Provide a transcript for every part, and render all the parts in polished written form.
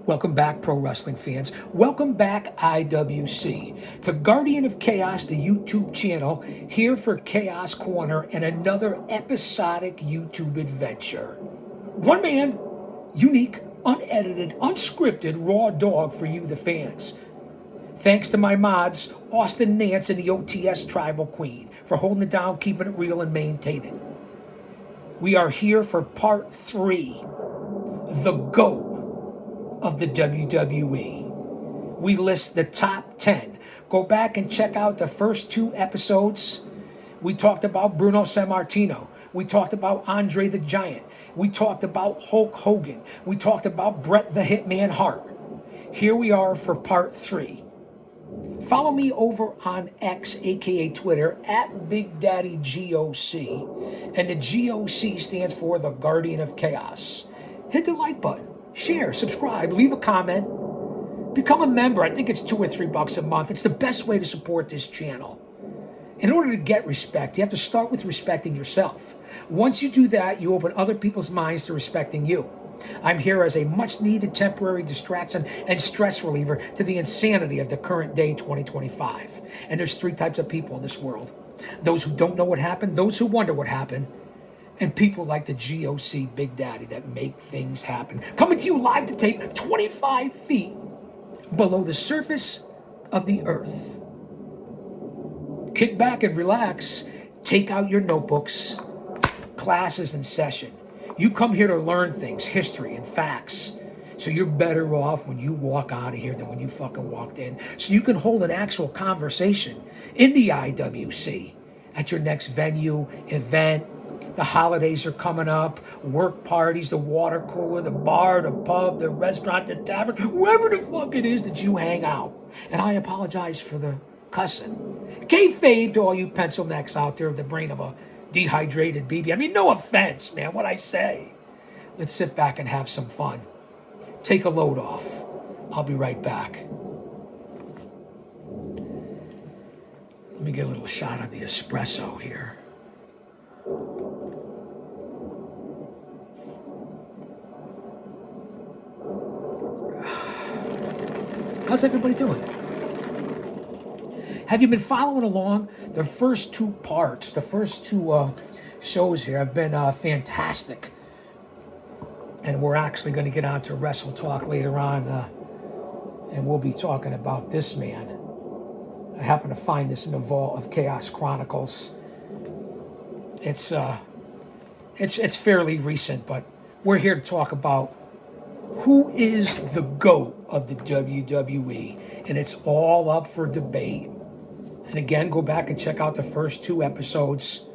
Welcome back, pro wrestling fans. Welcome back, IWC, to Guardian of Chaos, the YouTube channel, here for Chaos Corner and another episodic YouTube adventure. One man, unique, unedited, unscripted, raw dog for you, the fans. Thanks to my mods, Austin Nance and the OTS Tribal Queen, for holding it down, keeping it real, and maintaining. We are here for part 3, the GOAT of the WWE. We list the top 10. Go back and check out the first 2 episodes. We talked about Bruno Sammartino. We talked about Andre the Giant. We talked about Hulk Hogan. We talked about Bret the Hitman Hart. Here we are for part 3. Follow me over on X, aka Twitter, at Big Daddy GOC. And the GOC stands for the Guardian of Chaos. Hit the like button. Share, subscribe, leave a comment, become a member. I think it's $2 or $3 a month. It's the best way to support this channel. In order to get respect, you have to start with respecting yourself. Once you do that, you open other people's minds to respecting you. I'm here as a much-needed temporary distraction and stress reliever to the insanity of the current day 2025. And there's 3 types of people in this world. Those who don't know what happened, those who wonder what happened, and people like the GOC Big Daddy that make things happen. Coming to you live to tape 25 feet below the surface of the earth. Kick back and relax. Take out your notebooks. Class is in session. You come here to learn things, history and facts. So you're better off when you walk out of here than when you fucking walked in. So you can hold an actual conversation in the IWC at your next venue, event. The holidays are coming up, work parties, the water cooler, the bar, the pub, the restaurant, the tavern, wherever the fuck it is that you hang out. And I apologize for the cussing. Kayfabe to all you pencil necks out there with the brain of a dehydrated BB. I mean, no offense, man, what I say. Let's sit back and have some fun. Take a load off. I'll be right back. Let me get a little shot of the espresso here. How's everybody doing? Have you been following along? The first 2 parts, the first 2 shows here have been fantastic. And we're actually going to get on to Wrestle Talk later on. And we'll be talking about this man. I happen to find this in the Vault of Chaos Chronicles. It's fairly recent, but we're here to talk about who is the GOAT of the WWE, and it's all up for debate. And again, go back and check out the first 2 episodes,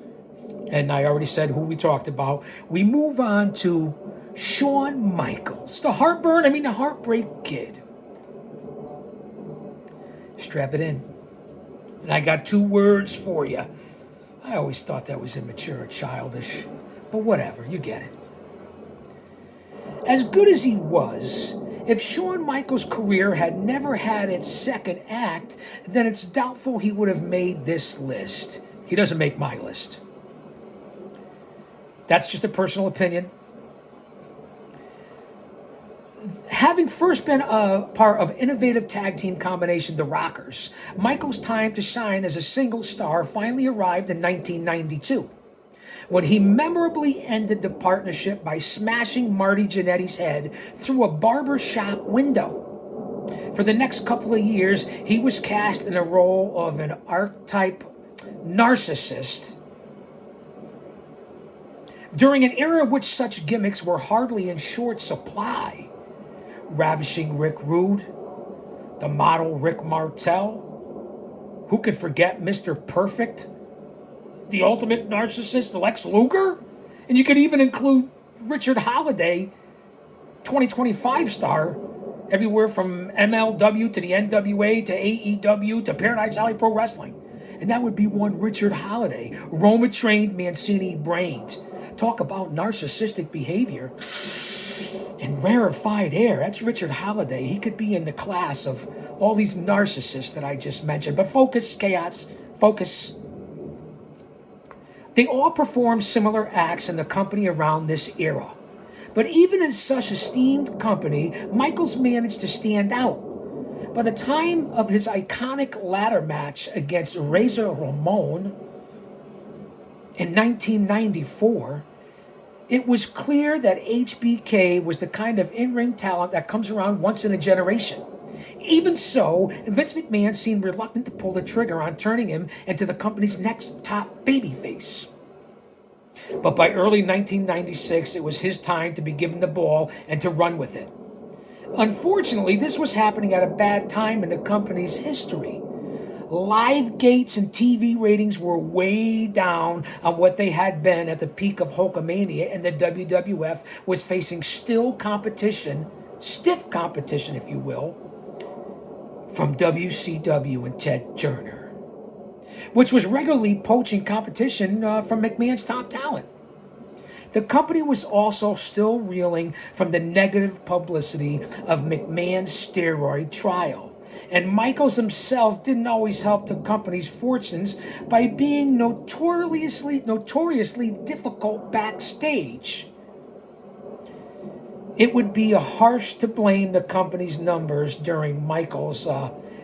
and I already said who we talked about. We move on to Shawn Michaels, the Heartbreak Kid. Strap it in. And I got 2 words for you. I always thought that was immature and childish, but whatever, you get it. As good as he was, if Shawn Michaels' career had never had its second act, then it's doubtful he would have made this list. He doesn't make my list. That's just a personal opinion. Having first been a part of innovative tag team combination The Rockers, Michaels' time to shine as a single star finally arrived in 1992. When he memorably ended the partnership by smashing Marty Jannetty's head through a barber shop window. For the next couple of years, he was cast in a role of an archetype narcissist. During an era in which such gimmicks were hardly in short supply, ravishing Rick Rude, the model Rick Martel, who could forget Mr. Perfect, the ultimate narcissist, Lex Luger? And you could even include Richard Holiday, 2025 star, everywhere from MLW to the NWA to AEW to Paradise Alley Pro Wrestling. And that would be one Richard Holiday, Roma-trained Mancini brains. Talk about narcissistic behavior and rarefied air. That's Richard Holiday. He could be in the class of all these narcissists that I just mentioned. But focus, Chaos, focus. They all performed similar acts in the company around this era. But even in such esteemed company, Michaels managed to stand out. By the time of his iconic ladder match against Razor Ramon in 1994, it was clear that HBK was the kind of in-ring talent that comes around once in a generation. Even so, Vince McMahon seemed reluctant to pull the trigger on turning him into the company's next top babyface. But by early 1996, it was his time to be given the ball and to run with it. Unfortunately, this was happening at a bad time in the company's history. Live gates and TV ratings were way down on what they had been at the peak of Hulkamania, and the WWF was facing stiff competition, if you will, from WCW and Ted Turner, which was regularly poaching competition from McMahon's top talent. The company was also still reeling from the negative publicity of McMahon's steroid trial. And Michaels himself didn't always help the company's fortunes by being notoriously difficult backstage. It would be harsh to blame the company's numbers during Michaels'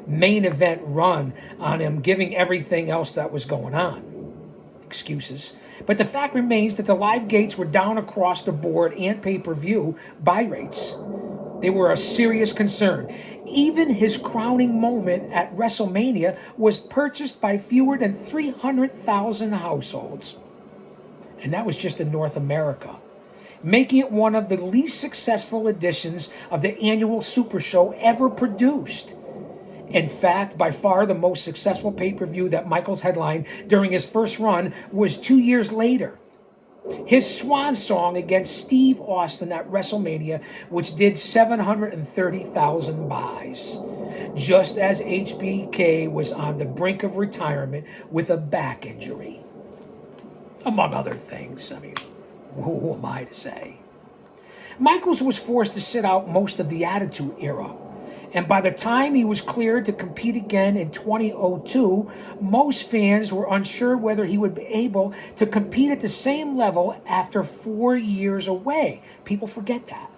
main event run on him giving everything else that was going on. Excuses. But the fact remains that the live gates were down across the board and pay-per-view buy rates. They were a serious concern. Even his crowning moment at WrestleMania was purchased by fewer than 300,000 households. And that was just in North America, making it one of the least successful editions of the annual Super Show ever produced. In fact, by far the most successful pay-per-view that Michaels headlined during his first run was 2 years later. His swan song against Steve Austin at WrestleMania, which did 730,000 buys, just as HBK was on the brink of retirement with a back injury. Among other things. I mean, who am I to say? Michaels was forced to sit out most of the Attitude Era. And by the time he was cleared to compete again in 2002, most fans were unsure whether he would be able to compete at the same level after 4 years away. People forget that.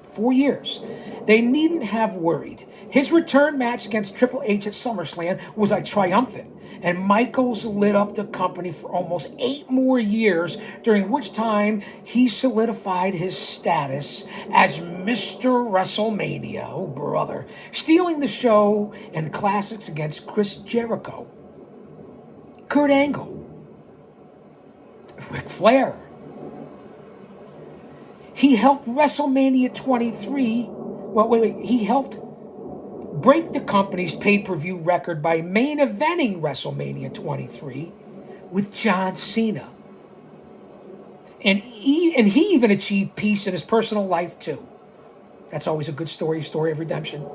4 years. They needn't have worried. His return match against Triple H at SummerSlam was triumphant, and Michaels lit up the company for almost 8 more years, during which time he solidified his status as Mr. WrestleMania, oh brother, stealing the show and classics against Chris Jericho, Kurt Angle, Ric Flair. He helped WrestleMania 23, he helped break the company's pay-per-view record by main eventing WrestleMania 23 with John Cena. And he even achieved peace in his personal life too. That's always a good story of redemption.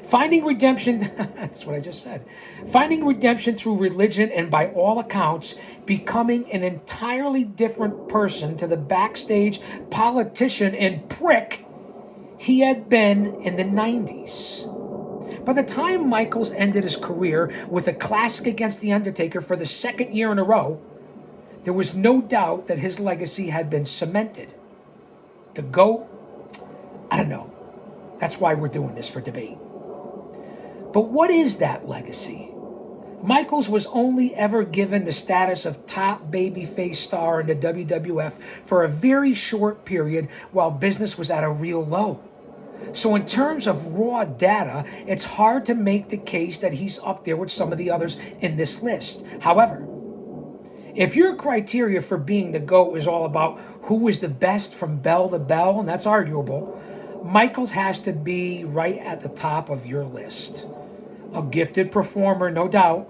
Finding redemption, that's what I just said. Finding redemption through religion, and by all accounts, becoming an entirely different person to the backstage politician and prick he had been in the 90s. By the time Michaels ended his career with a classic against The Undertaker for the second year in a row, there was no doubt that his legacy had been cemented. The GOAT? I don't know. That's why we're doing this, for debate. But what is that legacy? Michaels was only ever given the status of top babyface star in the WWF for a very short period while business was at a real low. So in terms of raw data, it's hard to make the case that he's up there with some of the others in this list. However, if your criteria for being the GOAT is all about who is the best from bell to bell, and that's arguable, Michaels has to be right at the top of your list. A gifted performer, no doubt,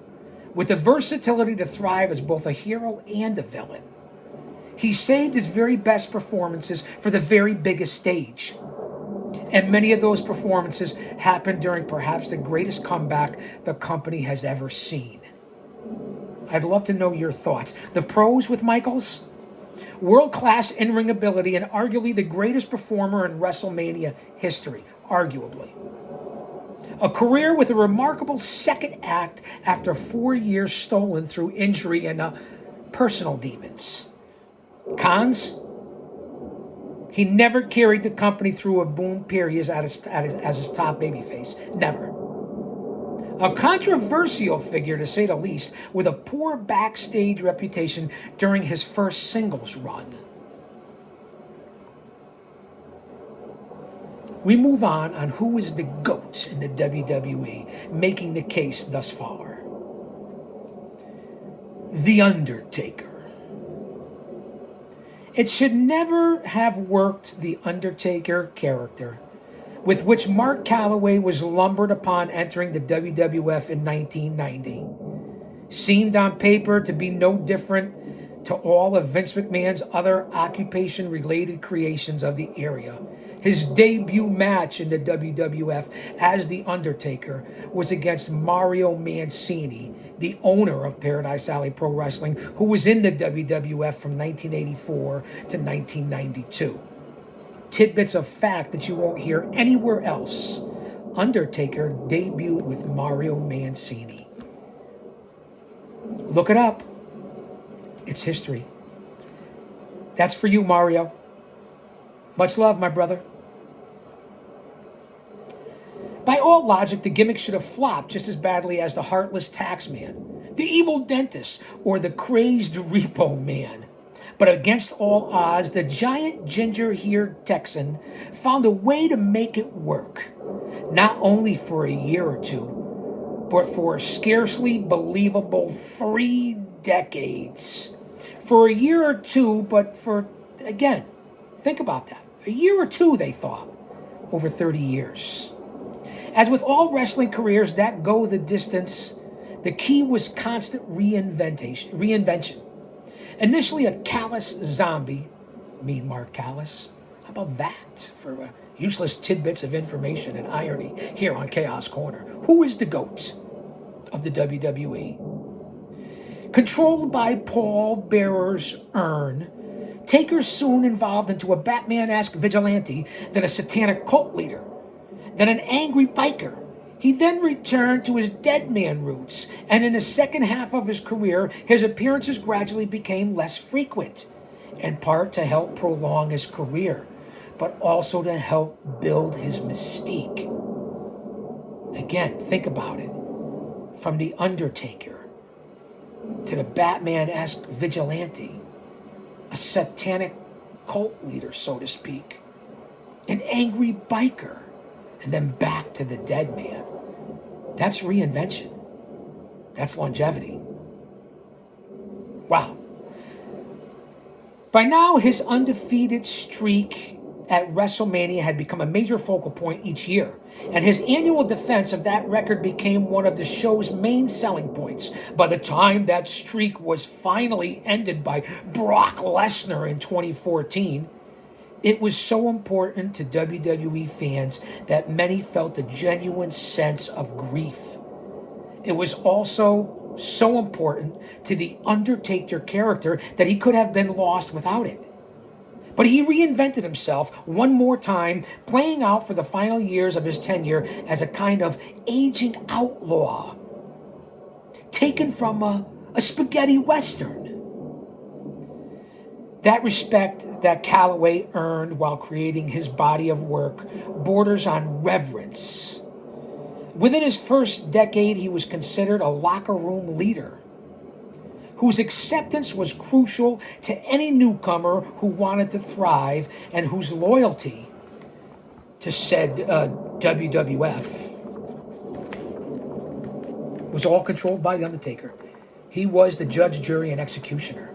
with the versatility to thrive as both a hero and a villain. He saved his very best performances for the very biggest stage. And many of those performances happened during perhaps the greatest comeback the company has ever seen. I'd love to know your thoughts. The pros with Michaels? World-class in-ring ability and arguably the greatest performer in WrestleMania history, arguably. A career with a remarkable second act after 4 years stolen through injury and personal demons. Cons? He never carried the company through a boom period as his top babyface. Never. A controversial figure, to say the least, with a poor backstage reputation during his first singles run. We move on who is the GOAT in the WWE, making the case thus far. The Undertaker. It should never have worked the Undertaker character, with which Mark Calloway was lumbered upon entering the WWF in 1990. Seemed on paper to be no different to all of Vince McMahon's other occupation-related creations of the era. His debut match in the WWF as The Undertaker was against Mario Mancini, the owner of Paradise Alley Pro Wrestling, who was in the WWF from 1984 to 1992. Tidbits of fact that you won't hear anywhere else. Undertaker debuted with Mario Mancini. Look it up. It's history. That's for you, Mario. Much love, my brother. By all logic, the gimmick should have flopped just as badly as the heartless taxman, the evil dentist, or the crazed repo man. But against all odds, the giant ginger-haired Texan found a way to make it work. Not only for a year or two, but for a scarcely believable 3 decades. For a year or two, but for, again, think about that. A year or two, they thought, over 30 years. As with all wrestling careers that go the distance, the key was constant reinvention. Initially a callous zombie, mean Mark Callis. How about that for useless tidbits of information and irony here on Chaos Corner? Who is the GOAT of the WWE? Controlled by Paul Bearer's urn, Taker soon evolved into a Batman-esque vigilante, then a satanic cult leader, then an angry biker. He then returned to his dead man roots, and in the second half of his career, his appearances gradually became less frequent, in part to help prolong his career, but also to help build his mystique. Again, think about it. From The Undertaker to the Batman-esque vigilante, a satanic cult leader, so to speak, an angry biker, and then back to the dead man. That's reinvention. That's longevity. Wow. By now, his undefeated streak at WrestleMania had become a major focal point each year, and his annual defense of that record became one of the show's main selling points. By the time that streak was finally ended by Brock Lesnar in 2014, it was so important to WWE fans that many felt a genuine sense of grief. It was also so important to the Undertaker character that he could have been lost without it. But he reinvented himself one more time, playing out for the final years of his tenure as a kind of aging outlaw, taken from a spaghetti western. That respect that Calloway earned while creating his body of work borders on reverence. Within his first decade, he was considered a locker room leader, whose acceptance was crucial to any newcomer who wanted to thrive and whose loyalty to said WWF was all controlled by The Undertaker. He was the judge, jury, and executioner.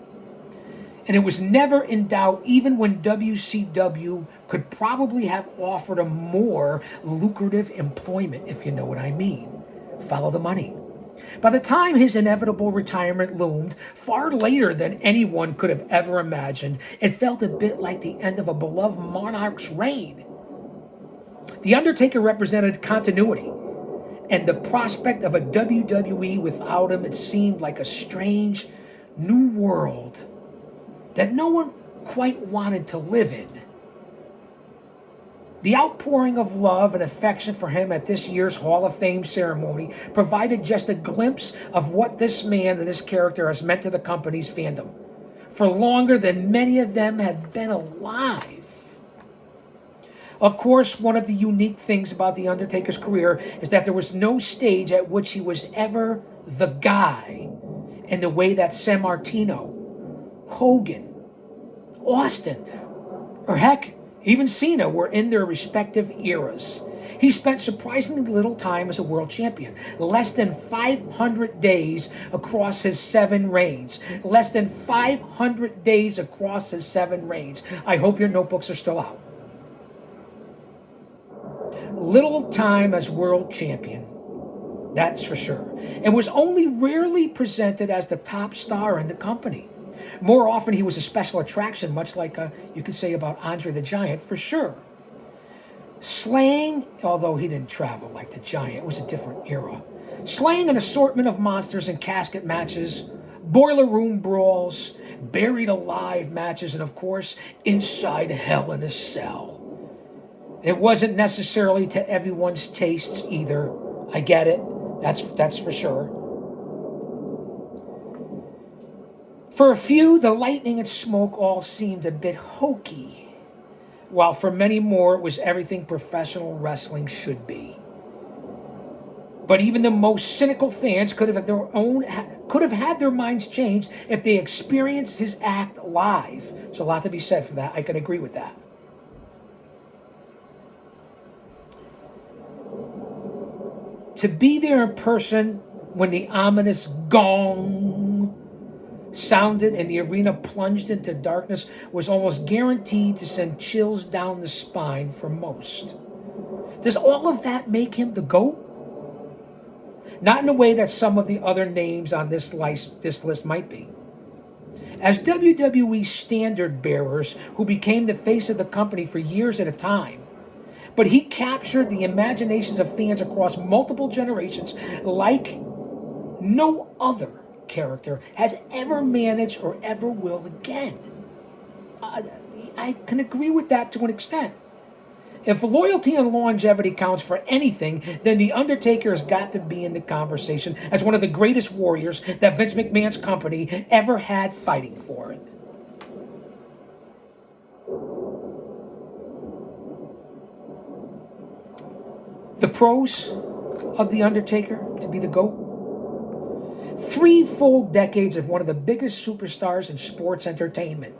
And it was never in doubt, even when WCW could probably have offered a more lucrative employment, if you know what I mean. Follow the money. By the time his inevitable retirement loomed, far later than anyone could have ever imagined, it felt a bit like the end of a beloved monarch's reign. The Undertaker represented continuity, and the prospect of a WWE without him, it seemed like a strange new world that no one quite wanted to live in. The outpouring of love and affection for him at this year's Hall of Fame ceremony provided just a glimpse of what this man and this character has meant to the company's fandom for longer than many of them had been alive. Of course, one of the unique things about The Undertaker's career is that there was no stage at which he was ever the guy in the way that Sammartino, Hogan, Austin, or heck, even Cena were in their respective eras. He spent surprisingly little time as a world champion, less than 500 days across his 7 reigns. Less than 500 days across his 7 reigns. I hope your notebooks are still out. Little time as world champion, that's for sure, and was only rarely presented as the top star in the company. More often, he was a special attraction, much like you could say about Andre the Giant, for sure. Slaying, although he didn't travel like the Giant, it was a different era. Slaying an assortment of monsters in casket matches, boiler room brawls, buried alive matches, and of course, inside Hell in a Cell. It wasn't necessarily to everyone's tastes either. I get it. That's for sure. For a few, the lightning and smoke all seemed a bit hokey, while for many more it was everything professional wrestling should be. But even the most cynical fans could have had their minds changed if they experienced his act live. There's a lot to be said for that. I can agree with that. To be there in person when the ominous gong sounded and the arena plunged into darkness was almost guaranteed to send chills down the spine for most. Does all of that make him the GOAT? Not in the way that some of the other names on this list might be. As WWE standard bearers who became the face of the company for years at a time, but he captured the imaginations of fans across multiple generations like no other character has ever managed or ever will again. I can agree with that to an extent. If loyalty and longevity counts for anything, then The Undertaker has got to be in the conversation as one of the greatest warriors that Vince McMahon's company ever had fighting for it. The pros of The Undertaker to be the GOAT: 3 full decades of one of the biggest superstars in sports entertainment.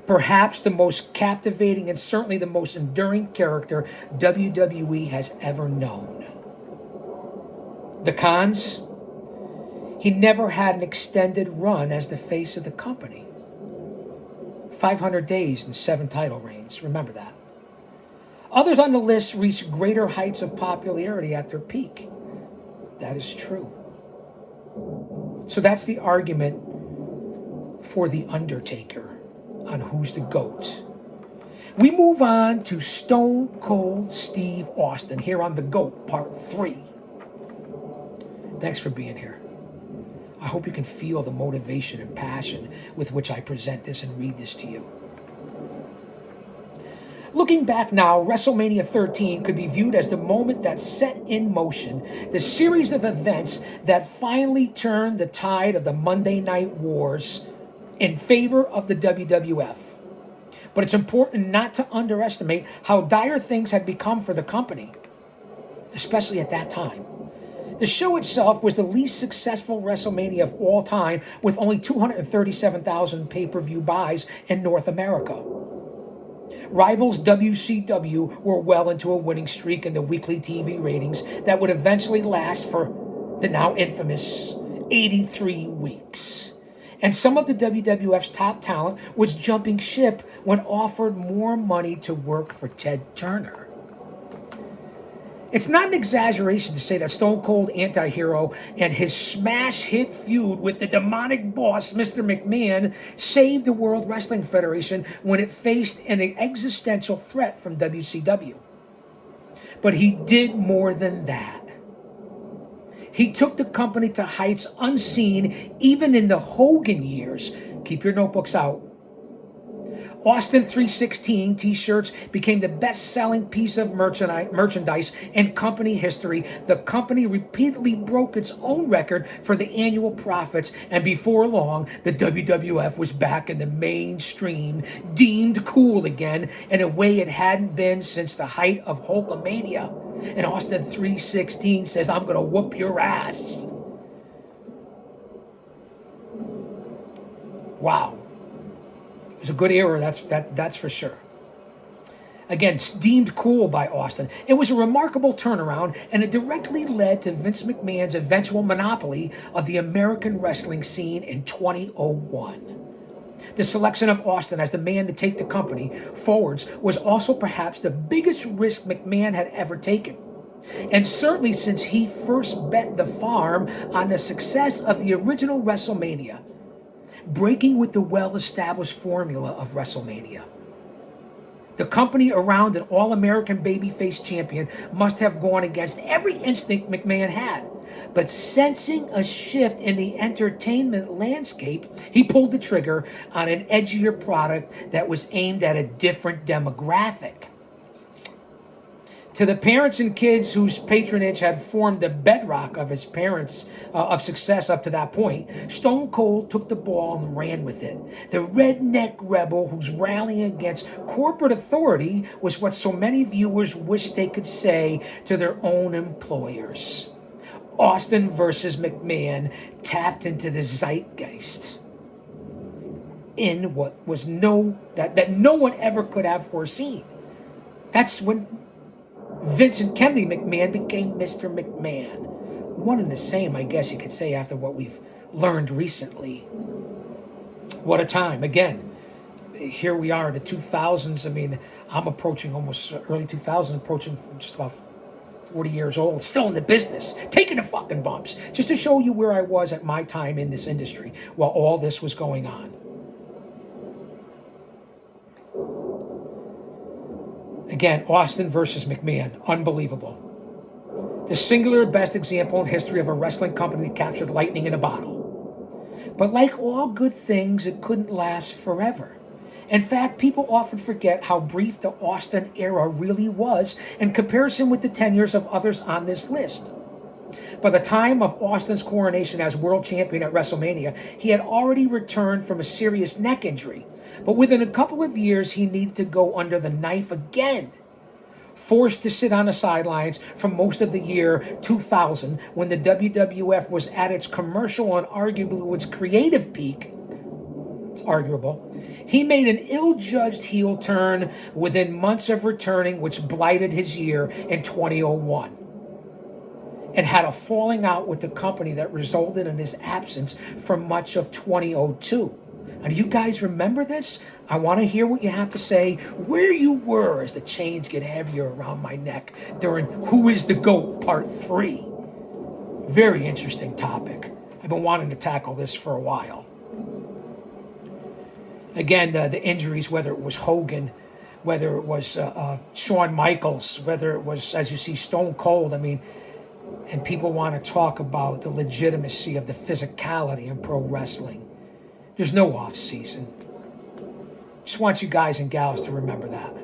Perhaps the most captivating and certainly the most enduring character WWE has ever known. The cons: he never had an extended run as the face of the company. 500 days and 7 title reigns, remember that. Others on the list reached greater heights of popularity at their peak. That is true. So that's the argument for The Undertaker on who's the GOAT. We move on to Stone Cold Steve Austin here on The GOAT Part 3. Thanks for being here. I hope you can feel the motivation and passion with which I present this and read this to you. Looking back now, WrestleMania 13 could be viewed as the moment that set in motion the series of events that finally turned the tide of the Monday Night Wars in favor of the WWF. But it's important not to underestimate how dire things had become for the company, especially at that time. The show itself was the least successful WrestleMania of all time, with only 237,000 pay-per-view buys in North America. Rivals WCW were well into a winning streak in the weekly TV ratings that would eventually last for the now infamous 83 weeks. And some of the WWF's top talent was jumping ship when offered more money to work for Ted Turner. It's not an exaggeration to say that Stone Cold Anti-Hero and his smash hit feud with the demonic boss, Mr. McMahon, saved the World Wrestling Federation when it faced an existential threat from WCW. But he did more than that. He took the company to heights unseen even in the Hogan years. Keep your notebooks out. Austin 316 t-shirts became the best-selling piece of merchandise in company history. The company repeatedly broke its own record for the annual profits, and before long, the WWF was back in the mainstream, deemed cool again in a way it hadn't been since the height of Hulkamania. And Austin 316 says, "I'm gonna whoop your ass." Wow. It was a good era, that's for sure. Again, deemed cool by Austin. It was a remarkable turnaround, and it directly led to Vince McMahon's eventual monopoly of the American wrestling scene in 2001. The selection of Austin as the man to take the company forwards was also perhaps the biggest risk McMahon had ever taken. And certainly since he first bet the farm on the success of the original WrestleMania, breaking with the well-established formula of WrestleMania. The company around an all-American babyface champion must have gone against every instinct McMahon had. But sensing a shift in the entertainment landscape, he pulled the trigger on an edgier product that was aimed at a different demographic. To the parents and kids whose patronage had formed the bedrock of his parents' of success up to that point, Stone Cold took the ball and ran with it. The redneck rebel whose rallying against corporate authority was what so many viewers wish they could say to their own employers. Austin versus McMahon tapped into the zeitgeist in what was that no one ever could have foreseen. That's when Vincent Kennedy McMahon became Mr. McMahon. One and the same, I guess you could say, after what we've learned recently. What a time. Again, here we are in the 2000s. I mean, I'm approaching almost early 2000s, approaching just about 40 years old, still in the business, taking the fucking bumps, just to show you where I was at my time in this industry while all this was going on. Again, Austin versus McMahon, unbelievable. The singular best example in history of a wrestling company that captured lightning in a bottle. But like all good things, it couldn't last forever. In fact, people often forget how brief the Austin era really was in comparison with the tenures of others on this list. By the time of Austin's coronation as world champion at WrestleMania, he had already returned from a serious neck injury. But within a couple of years, he needed to go under the knife again. Forced to sit on the sidelines for most of the year 2000, when the WWF was at its commercial and arguably its creative peak, it's arguable, he made an ill-judged heel turn within months of returning, which blighted his year in 2001. And had a falling out with the company that resulted in his absence for much of 2002. And do you guys remember this? I want to hear what you have to say, where you were as the chains get heavier around my neck during Who is the GOAT Part 3. Very interesting topic. I've been wanting to tackle this for a while. Again, the injuries, whether it was Hogan, whether it was Shawn Michaels, whether it was, as you see, Stone Cold, I mean, and people want to talk about the legitimacy of the physicality in pro wrestling. There's no off season. Just want you guys and gals to remember that.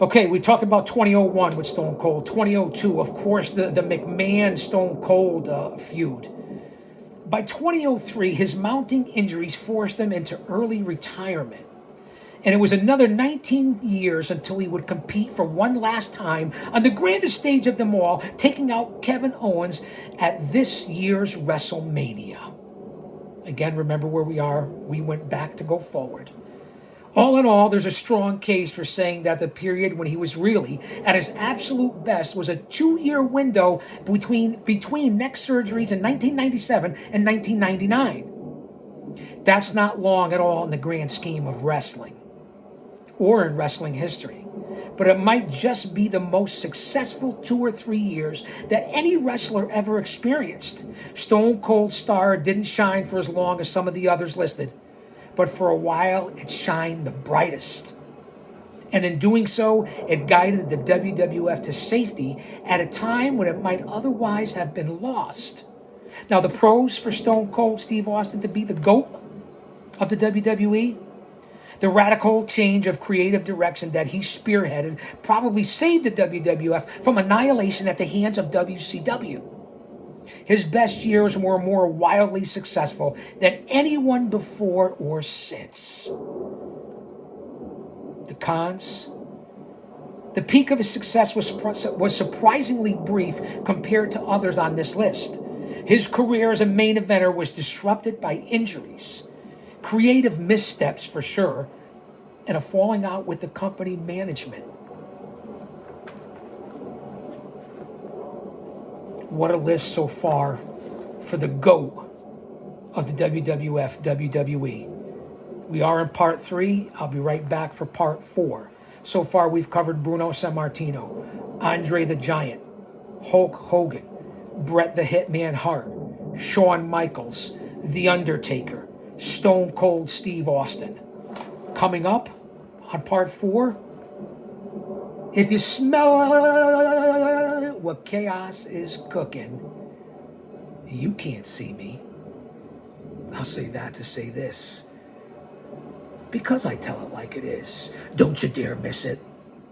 Okay, we talked about 2001 with Stone Cold. 2002, of course, the McMahon-Stone Cold feud. By 2003, his mounting injuries forced him into early retirement. And it was another 19 years until he would compete for one last time on the grandest stage of them all, taking out Kevin Owens at this year's WrestleMania. Again, remember where we are. We went back to go forward. All in all, there's a strong case for saying that the period when he was really at his absolute best was a 2-year window between neck surgeries in 1997 and 1999. That's not long at all in the grand scheme of wrestling or in wrestling history. But it might just be the most successful 2 or 3 years that any wrestler ever experienced. Stone Cold star didn't shine for as long as some of the others listed, but for a while it shined the brightest. And in doing so, it guided the WWF to safety at a time when it might otherwise have been lost. Now, the pros for Stone Cold Steve Austin to be the GOAT, of the WWE. The radical change of creative direction that he spearheaded probably saved the WWF from annihilation at the hands of WCW. His best years were more wildly successful than anyone before or since. The cons? The peak of his success was surprisingly brief compared to others on this list. His career as a main eventer was disrupted by injuries, creative missteps for sure, and a falling out with the company management. What a list so far for the GOAT of the WWF WWE. We are in part 3. I'll be right back for part 4. So far, we've covered Bruno Sammartino, Andre the Giant, Hulk Hogan, Bret the Hitman Hart, Shawn Michaels, The Undertaker, Stone Cold Steve Austin. Coming up on part 4, if you smell what chaos is cooking, you can't see me. I'll say that to say this, because I tell it like it is. Don't you dare miss it.